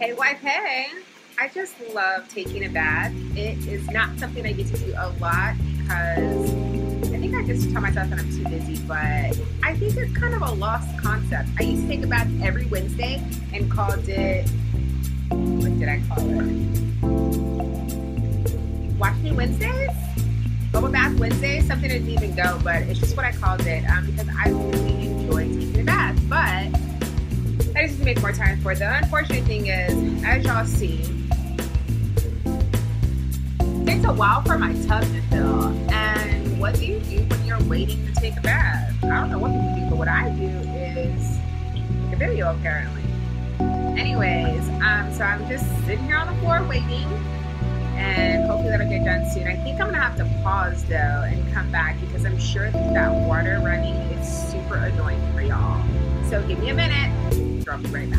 Hey, wife, hey. I just love taking a bath. It is not something I get to do a lot because I think I just tell myself that I'm too busy, but I think it's kind of a lost concept. I used to take a bath every Wednesday and called it, what did I call it? Wash Me Wednesdays? Bubble Bath Wednesdays? Something that didn't even go, but it's just what I called it because I really enjoy taking a bath. But I just need to make more time for it. The unfortunate thing is, as y'all see, it takes a while for my tub to fill. And what do you do when you're waiting to take a bath? I don't know what people do, but what I do is make a video, apparently. Anyways, so I'm just sitting here on the floor waiting, and hopefully that'll get done soon. I think I'm gonna have to pause though and come back because I'm sure that water running is super annoying for y'all. So give me a minute. I'll be right back.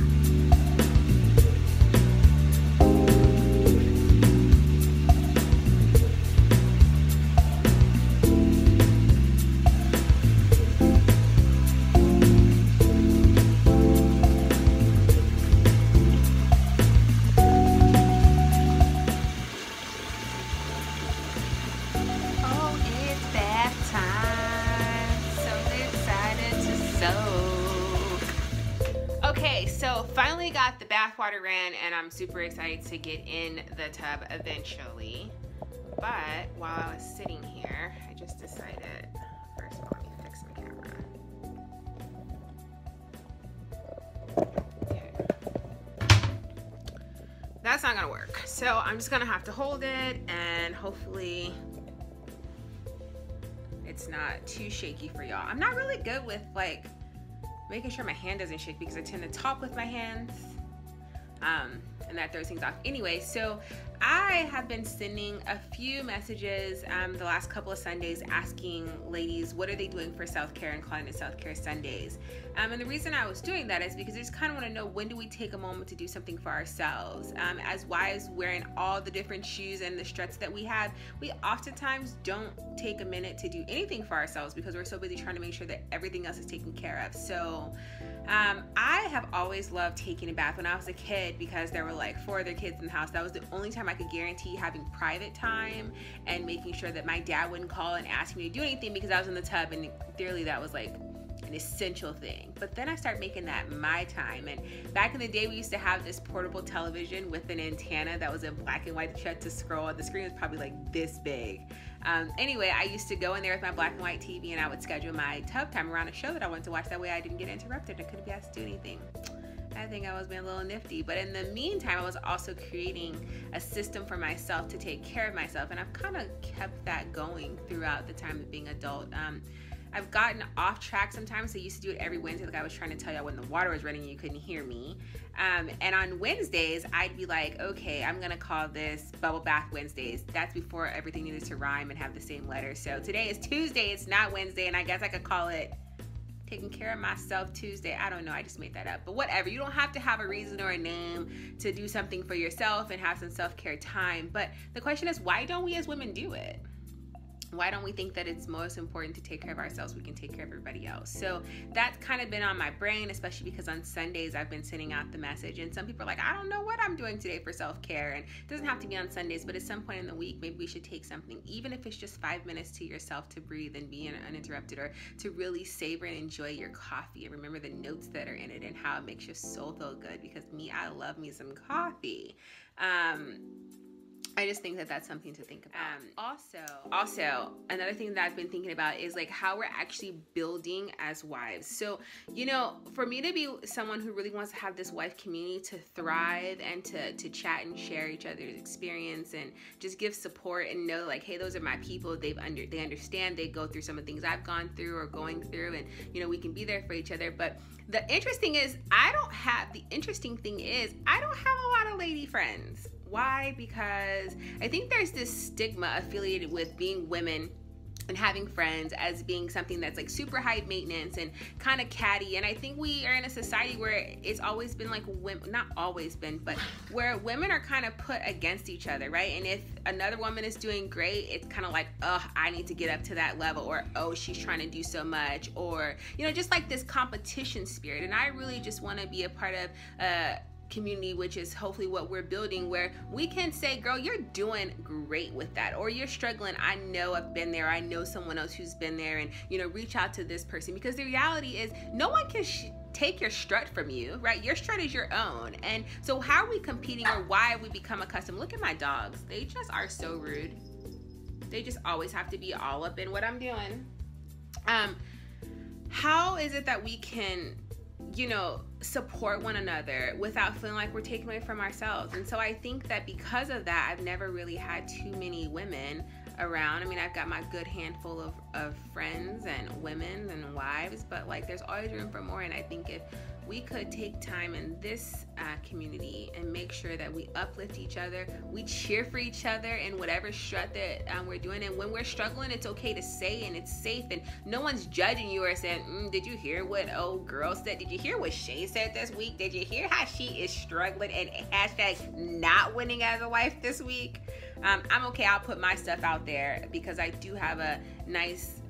Oh, it's bath time. So excited to soak. Okay, so finally got the bath water ran and I'm super excited to get in the tub eventually. But while I was sitting here, I just decided, first of all, let me fix my camera. Okay. That's not gonna work. So I'm just gonna have to hold it and hopefully it's not too shaky for y'all. I'm not really good with like making sure my hand doesn't shake because I tend to talk with my hands and that throws things off. Anyway, so I have been sending a few messages the last couple of Sundays asking ladies what are they doing for self-care and calling it Self-Care Sundays. And the reason I was doing that is because I just kind of want to know, when do we take a moment to do something for ourselves? As wives wearing all the different shoes and the struts that we have, we oftentimes don't take a minute to do anything for ourselves because we're so busy trying to make sure that everything else is taken care of. So I have always loved taking a bath when I was a kid because there were like 4 other kids in the house. That was the only time I could guarantee having private time and making sure that my dad wouldn't call and ask me to do anything because I was in the tub, and clearly that was like an essential thing. But then I started making that my time, and back in the day we used to have this portable television with an antenna that was in black and white that you had to scroll. The screen was probably like this big. Anyway, I used to go in there with my black and white TV and I would schedule my tub time around a show that I wanted to watch. That way I didn't get interrupted and I couldn't be asked to do anything. I think I was being a little nifty, but in the meantime, I was also creating a system for myself to take care of myself, and I've kind of kept that going throughout the time of being adult. I've gotten off track sometimes. I used to do it every Wednesday, like I was trying to tell y'all when the water was running and you couldn't hear me. And on Wednesdays, I'd be like, okay, I'm gonna call this Bubble Bath Wednesdays. That's before everything needed to rhyme and have the same letter. So today is Tuesday, it's not Wednesday, and I guess I could call it Taking Care of Myself Tuesday. I don't know, I just made that up. But whatever, you don't have to have a reason or a name to do something for yourself and have some self-care time. But the question is, why don't we as women do it? Why don't we think that it's most important to take care of ourselves? We can take care of everybody else. So that's kind of been on my brain, especially because on Sundays I've been sending out the message, and some people are like, I don't know what I'm doing today for self-care. And it doesn't have to be on Sundays, but at some point in the week, maybe we should take something, even if it's just 5 minutes to yourself to breathe and be uninterrupted, or to really savor and enjoy your coffee and remember the notes that are in it and how it makes your soul feel good. Because me, I love me some coffee. I just think that that's something to think about. Also, another thing that I've been thinking about is like how we're actually building as wives. So, you know, for me to be someone who really wants to have this wife community to thrive and to chat and share each other's experience and just give support and know like, hey, those are my people. They understand. They go through some of the things I've gone through or going through, and you know, we can be there for each other. But the interesting thing is, I don't have a lot of lady friends. Why? Because I think there's this stigma affiliated with being women and having friends as being something that's like super high maintenance and kind of catty. And I think we are in a society where it's always been like women, not always been, but where women are kind of put against each other, right? And if another woman is doing great, it's kind of like, oh, I need to get up to that level, or oh, she's trying to do so much, or, you know, just like this competition spirit. And I really just want to be a part of community, which is hopefully what we're building, where we can say, girl, you're doing great with that, or you're struggling. I know I've been there. I know someone else who's been there, and, you know, reach out to this person, because the reality is no one can take your strut from you, right? Your strut is your own. And so how are we competing, or why have we become accustomed? Look at my dogs. They just are so rude. They just always have to be all up in what I'm doing. How is it that we can, you know, support one another without feeling like we're taking away from ourselves? And so I think that because of that, I've never really had too many women around. I mean, I've got my good handful of friends and women and wives, but like there's always room for more. And I think if we could take time in this community and make sure that we uplift each other, we cheer for each other in whatever strut that we're doing. And when we're struggling, it's okay to say, and it's safe, and no one's judging you or saying, did you hear what old girl said? Did you hear what Shay said this week? Did you hear how she is struggling and hashtag not winning as a wife this week? I'm okay. I'll put my stuff out there because I do have a nice,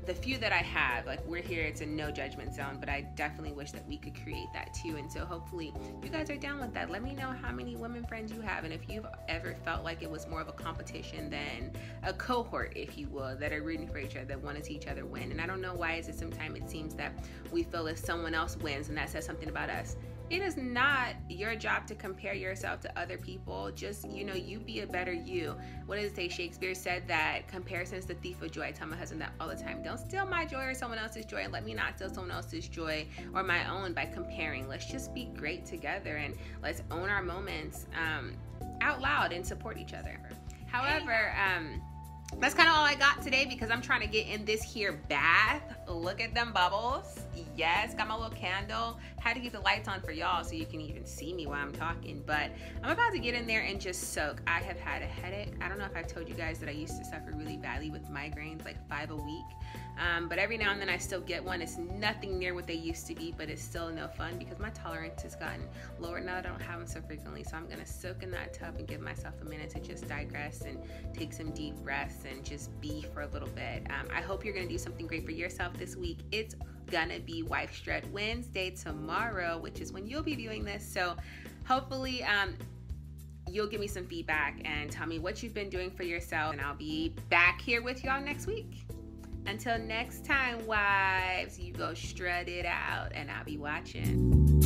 the few that I have, like we're here, it's a no judgment zone, but I definitely wish that we could create that too. And so hopefully you guys are down with that. Let me know how many women friends you have, and if you've ever felt like it was more of a competition than a cohort, if you will, that are rooting for each other, that want to see each other win. And I don't know why is it sometimes it seems that we feel if someone else wins and that says something about us. It is not your job to compare yourself to other people. Just, you know, you be a better you. What does it say? Shakespeare said that comparison is the thief of joy. I tell my husband that all the time. Don't steal my joy or someone else's joy, and let me not steal someone else's joy or my own by comparing. Let's just be great together, and let's own our moments out loud and support each other. However, that's kind of all I got today because I'm trying to get in this here bath. Look at them bubbles. Yes, got my little candle. Had to keep the lights on for y'all so you can even see me while I'm talking. But I'm about to get in there and just soak. I have had a headache. I don't know if I've told you guys that I used to suffer really badly with migraines, like 5 a week. But every now and then I still get one. It's nothing near what they used to be, but it's still no fun because my tolerance has gotten lower now that I don't have them so frequently. So I'm going to soak in that tub and give myself a minute to just digress and take some deep breaths and just be for a little bit. I hope you're going to do something great for yourself this week. It's gonna be Wife Strut Wednesday tomorrow, which is when you'll be viewing this. So hopefully you'll give me some feedback and tell me what you've been doing for yourself, and I'll be back here with y'all next week. Until next time, wives, you go strut it out, and I'll be watching.